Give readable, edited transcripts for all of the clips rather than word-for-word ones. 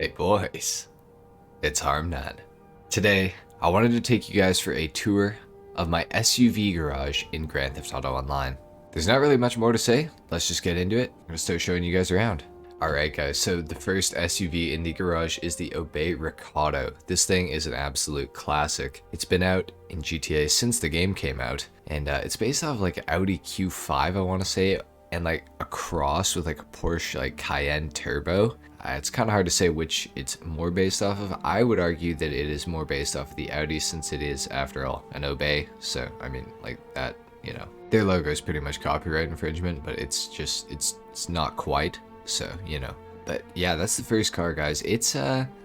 Hey boys, it's HarmNone. Today, I wanted to take you guys for a tour of my SUV garage in Grand Theft Auto Online. There's not really much more to say, let's just get into it. I'm gonna start showing you guys around. Alright guys, so the first SUV in the garage is the Obey Recado. This thing is an absolute classic. It's been out in GTA since the game came out, and it's based off like Audi Q5 I want to say, and like a cross with like a Porsche like Cayenne Turbo. It's kind of hard to say which it's more based off of. I would argue that it is more based off of the Audi since it is, after all, an Obey. So, I mean, like that, you know. Their logo is pretty much copyright infringement, but it's just, it's not quite. So, you know. But yeah, that's the first car, guys. It's,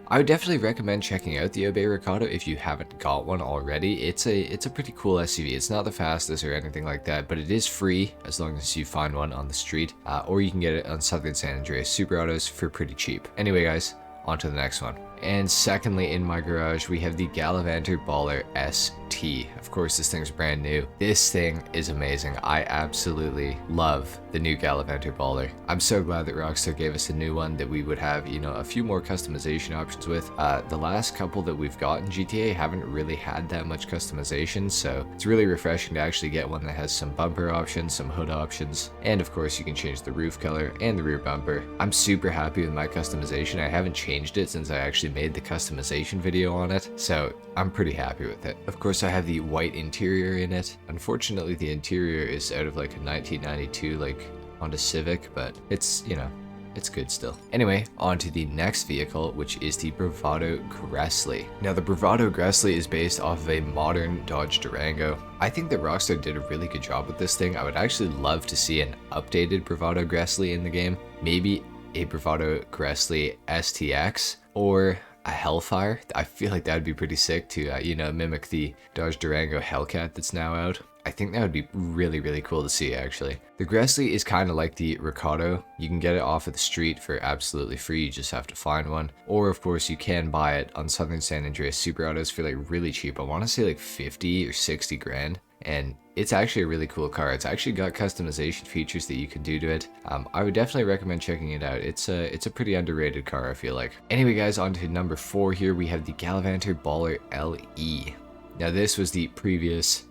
I would definitely recommend checking out the Obey Recado if you haven't got one already. It's a pretty cool SUV. It's not the fastest or anything like that, but it is free as long as you find one on the street, or you can get it on Southern San Andreas Super Autos for pretty cheap. Anyway, guys, on to the next one. And secondly, in my garage, we have the Galavanter Baller ST. Of course, this thing's brand new. This thing is amazing. I absolutely love the new Galavanter Baller. I'm so glad that Rockstar gave us a new one that we would have, you know, a few more customization options with. The last couple that we've got in GTA haven't really had that much customization, so it's really refreshing to actually get one that has some bumper options, some hood options, and of course you can change the roof color and the rear bumper. I'm super happy with my customization. I haven't changed it since I actually made the customization video on it, so I'm pretty happy with it. Of course, I have the white interior in it. Unfortunately, the interior is out of like a 1992 like Honda Civic, but it's, you know, it's good still. Anyway, on to the next vehicle, which is the Bravado Gresly. Now, the Bravado Gresly is based off of a modern Dodge Durango. I think that Rockstar did a really good job with this thing. I would actually love to see an updated Bravado Gresly in the game. Maybe a Bravado Gresly STX or a Hellfire. I feel like that would be pretty sick to, you know, mimic the Dodge Durango Hellcat that's now out. I think that would be really, really cool to see, actually. The Gresly is kind of like the Recado. You can get it off of the street for absolutely free, you just have to find one. Or, of course, you can buy it on Southern San Andreas Super Autos for like really cheap. I want to say like 50 or 60 grand. And it's actually a really cool car. It's actually got customization features that you can do to it. I would definitely recommend checking it out. It's a pretty underrated car, I feel like. Anyway, guys, on to number 4 here. We have the Galavanter Baller LE. Now, this was the previous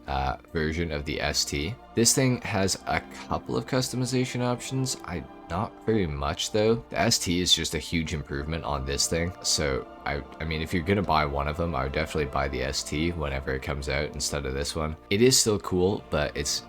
version of the ST. This thing has a couple of customization options. Not very much though. The ST is just a huge improvement on this thing. So I mean, if you're gonna buy one of them, I would definitely buy the ST whenever it comes out instead of this one. It is still cool, but it's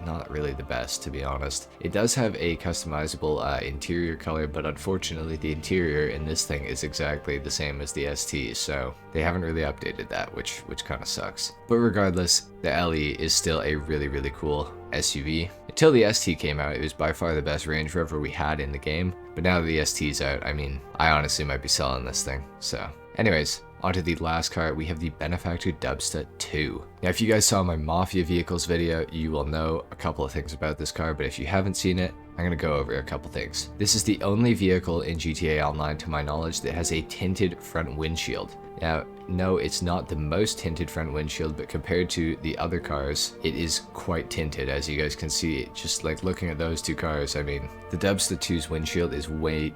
not really the best, to be honest. It does have a customizable interior color, but unfortunately the interior in this thing is exactly the same as the ST, so they haven't really updated that, which kind of sucks. But regardless, the LE is still a really, really cool SUV. Until the ST came out, it was by far the best Range Rover we had in the game. But now that the ST's out, I mean, I honestly might be selling this thing. So, anyways, onto the last car, we have the Benefactor Dubsta II. Now, if you guys saw my Mafia Vehicles video, you will know a couple of things about this car, but if you haven't seen it, I'm going to go over a couple things. This is the only vehicle in GTA Online, to my knowledge, that has a tinted front windshield. Now, no, it's not the most tinted front windshield, but compared to the other cars, it is quite tinted, as you guys can see. Just like looking at those two cars, I mean, the Dubsta II's windshield is way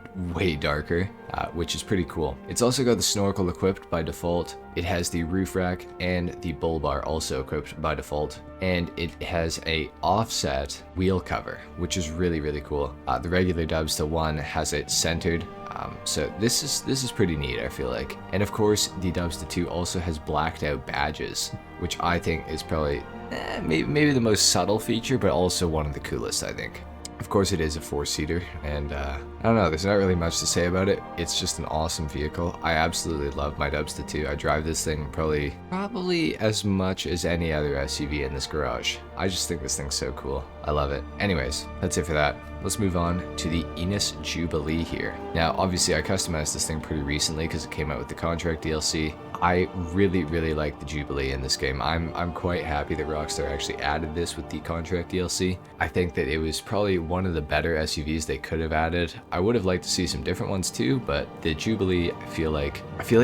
darker, which is pretty cool. It's also got the snorkel equipped by default. It has the roof rack and the bull bar also equipped by default, and it has a offset wheel cover, which is really cool. The regular Dubsta 1 has it centered. So this is pretty neat, I feel like. And of course, the Dubsta II also has blacked out badges, which I think is probably maybe the most subtle feature, but also one of the coolest, I think. Of course, it is a 4-seater, and I don't know, there's not really much to say about it. It's just an awesome vehicle. I absolutely love my Dubsta II. I drive this thing probably as much as any other SUV in this garage. I just think this thing's so cool. I love it. Anyways, that's it for that. Let's move on to the ENUS Jubilee here. Now, obviously, I customized this thing pretty recently because it came out with the contract DLC. I really like the Jubilee in this game. I'm quite happy that Rockstar actually added this with the contract DLC. I think that it was probably one of the better SUVs they could have added. I would have liked to see some different ones too, but the Jubilee, I feel like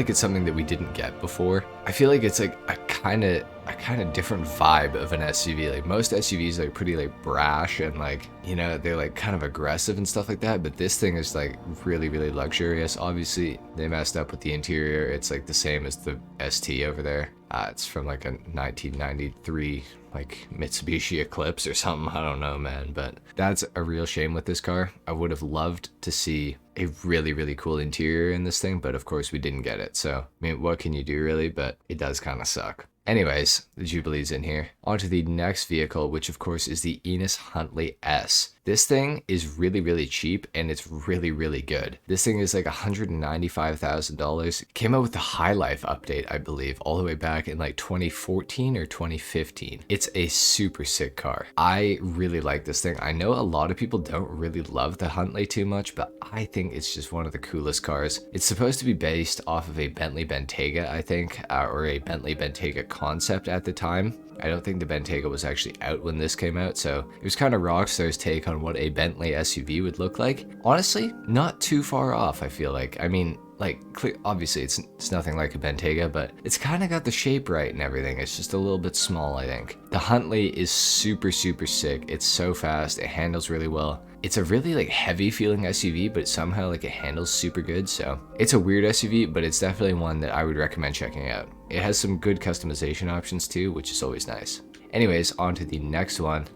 it's something that we didn't get before. I feel like it's like a kind of a kind of different vibe of an SUV. Like most SUVs are pretty like brash and like, you know, they're like kind of aggressive and stuff like that, but this thing is like really, really luxurious. Obviously they messed up with the interior. It's like the same as the ST over there. It's from like a 1993 like Mitsubishi Eclipse or something. I don't know, man, but that's a real shame with this car. I would have loved to see a really, really cool interior in this thing, but of course we didn't get it. So, I mean, what can you do really? But it does kind of suck. Anyways, the Jubilee's in here. On to the next vehicle, which of course is the ENUS Huntley S. This thing is really, really cheap and it's really, really good. This thing is like $195,000. Came out with the High Life update, I believe, all the way back in like 2014 or 2015. It's a super sick car. I really like this thing. I know a lot of people don't really love the Huntley too much, but I think it's just one of the coolest cars. It's supposed to be based off of a Bentley Bentayga, I think, or a Bentley Bentayga concept at the time. I don't think the Bentayga was actually out when this came out, so it was kind of Rockstar's take on what a Bentley SUV would look like. Honestly, not too far off, I feel like. I mean, like, obviously it's nothing like a Bentayga, but it's kind of got the shape right and everything. It's just a little bit small, I think. The Huntley is super, super sick. It's so fast. It handles really well. It's a really like heavy feeling SUV, but somehow like it handles super good. So it's a weird SUV, but it's definitely one that I would recommend checking out. It has some good customization options too, which is always nice. Anyways, on to the next one.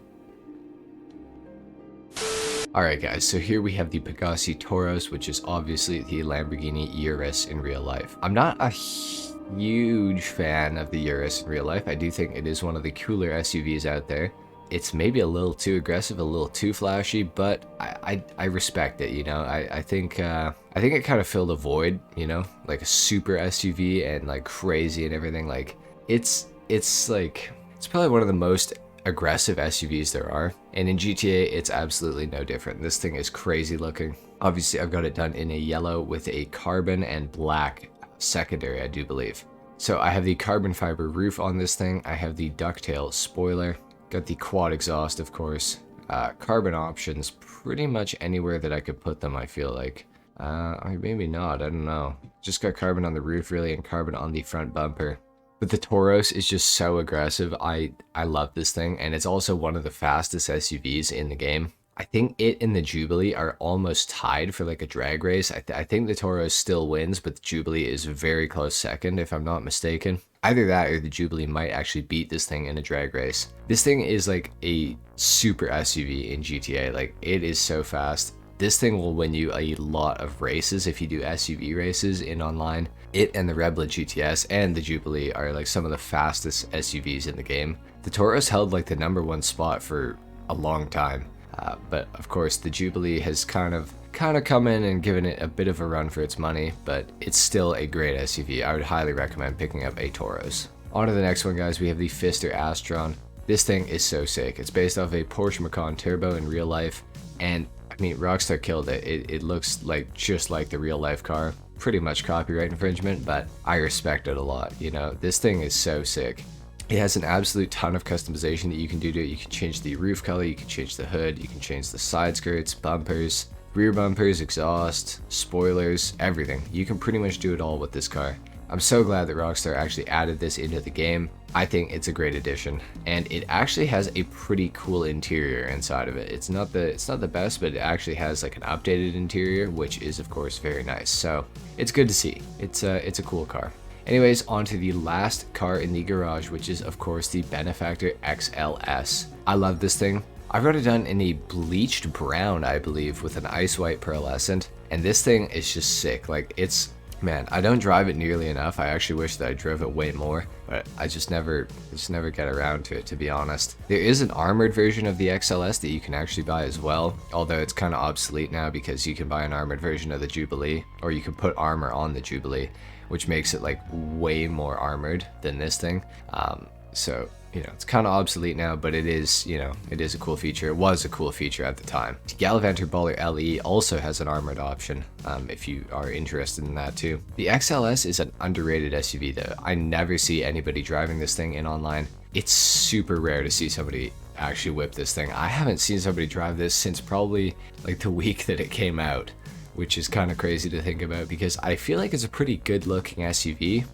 Alright guys, so here we have the Pegassi Toros, which is obviously the Lamborghini Urus in real life. I'm not a huge fan of the Urus in real life. I do think it is one of the cooler SUVs out there. It's maybe a little too aggressive, a little too flashy, but I respect it, you know. I think it kind of filled a void, you know, like a super SUV and like crazy and everything. Like it's probably one of the most aggressive SUVs there are, and in GTA it's absolutely no different. This thing is crazy looking. Obviously I've got it done in a yellow with a carbon and black secondary, I do believe. So I have the carbon fiber roof on this thing. I have the ducktail spoiler. Got the quad exhaust, of course. Carbon options pretty much anywhere that I could put them, I feel like. Or maybe not, I don't know. Just got carbon on the roof really and carbon on the front bumper. But the Toros is just so aggressive. I love this thing, and it's also one of the fastest SUVs in the game. I think it and the Jubilee are almost tied for like a drag race. I think the Toros still wins, but the Jubilee is a very close second, if I'm not mistaken. Either that or the Jubilee might actually beat this thing in a drag race. This thing is like a super SUV in GTA. Like, it is so fast. This thing will win you a lot of races if you do SUV races in online. It and the Rebel GTS and the Jubilee are like some of the fastest SUVs in the game. The Toros held like the #1 spot for a long time. But of course the Jubilee has kind of come in and given it a bit of a run for its money, but it's still a great SUV. I would highly recommend picking up a Toros. On to the next one, guys. We have the Pfister Astron. This thing is so sick. It's based off a Porsche Macan Turbo in real life, and I mean, Rockstar killed it. It looks like just like the real life car. Pretty much copyright infringement, but I respect it a lot. You know, this thing is so sick. It has an absolute ton of customization that you can do to it. You can change the roof color, you can change the hood, you can change the side skirts, bumpers, rear bumpers, exhaust, spoilers, everything. You can pretty much do it all with this car. I'm so glad that Rockstar actually added this into the game. I think it's a great addition, and it actually has a pretty cool interior inside of it. It's not the best, but it actually has like an updated interior, which is of course very nice. So it's good to see. It's a cool car. Anyways, on to the last car in the garage, which is of course the Benefactor XLS. I love this thing. I've got it done in a bleached brown, I believe, with an ice white pearlescent, and this thing is just sick. Like, man, I don't drive it nearly enough. I actually wish that I drove it way more, but I just never get around to it, to be honest. There is an armored version of the XLS that you can actually buy as well, although it's kind of obsolete now because you can buy an armored version of the Jubilee, or you can put armor on the Jubilee, which makes it like way more armored than this thing. So, you know, it's kind of obsolete now, but it is, you know, it is a cool feature. It was a cool feature at the time. The Gallivanter Baller LE also has an armored option, if you are interested in that too. The XLS is an underrated SUV though. I never see anybody driving this thing in online. It's super rare to see somebody actually whip this thing. I haven't seen somebody drive this since probably like the week that it came out, which is kind of crazy to think about because I feel like it's a pretty good looking SUV.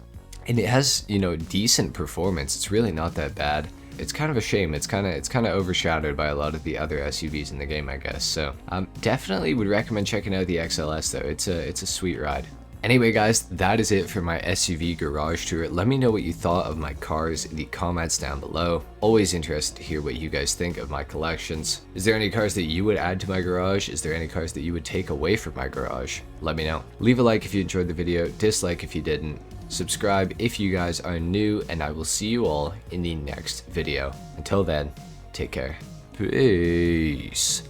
and it has, you know, decent performance. It's really not that bad. It's kind of a shame. It's kind of overshadowed by a lot of the other SUVs in the game, I guess. So definitely would recommend checking out the XLS though. It's a sweet ride. Anyway guys, that is it for my SUV garage tour. Let me know what you thought of my cars in the comments down below. Always interested to hear what you guys think of my collections. Is there any cars that you would add to my garage? Is there any cars that you would take away from my garage? Let me know. Leave a like if you enjoyed the video, dislike if you didn't. Subscribe if you guys are new, and I will see you all in the next video. Until then, take care. Peace.